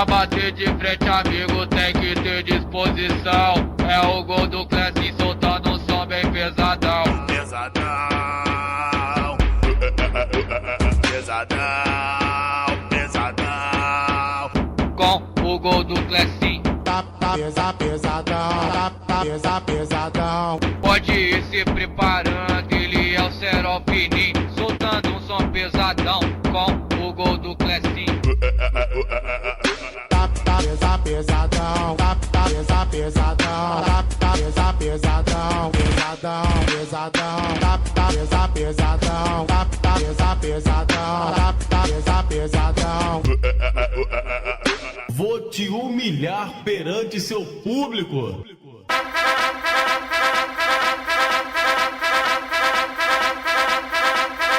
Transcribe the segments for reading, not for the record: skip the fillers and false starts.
Pra bater de frente, amigo, tem que ter disposição. É o gol do Clessi soltando um som bem pesadão. Pesadão, pesadão, pesadão. Com o gol do Clessi, pesadão. pode ir se preparando, ele é o Seropini, soltando um som pesadão. Com o gol do Clessi, Pesadão, pesadão. Vou te humilhar perante seu público.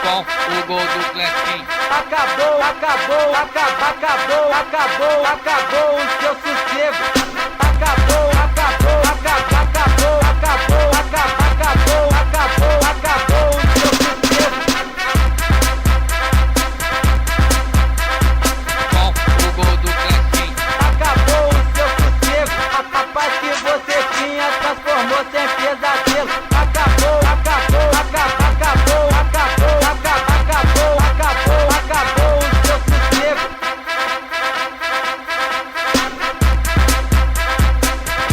com o gol do Clessi. Acabou o seu sossego. Acabou o seu sossego. Com o gol do Clessi, Acabou o seu sossego. A paz que você tinha transformou-se em pesadelo. Acabou o seu sossego.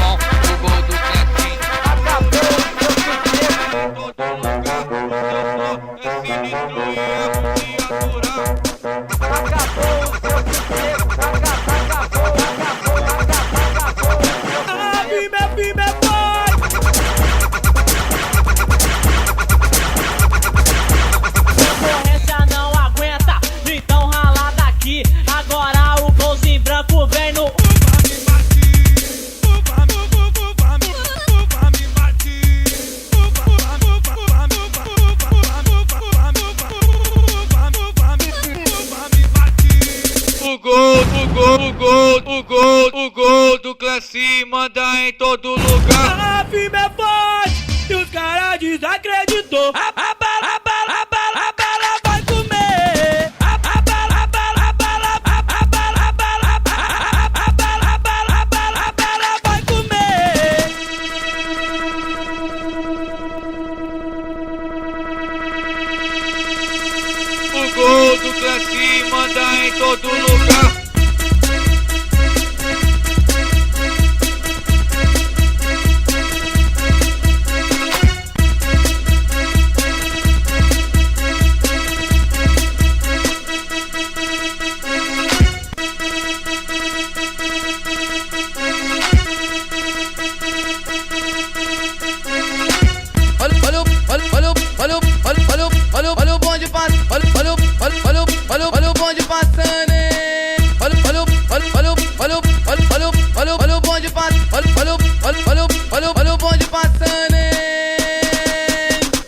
com o gol do Clessi. Acabou o seu sossego. Acabou o seu sossego. Concorrência não aguenta, então rala daqui. Agora o golzinho branco vem no O gol do Clessi manda em todo lugar. A firme é forte e os caras desacreditou. A bala vai comer. A bala vai comer. O gol do Clessi manda em todo lugar. Olha o bonde passa.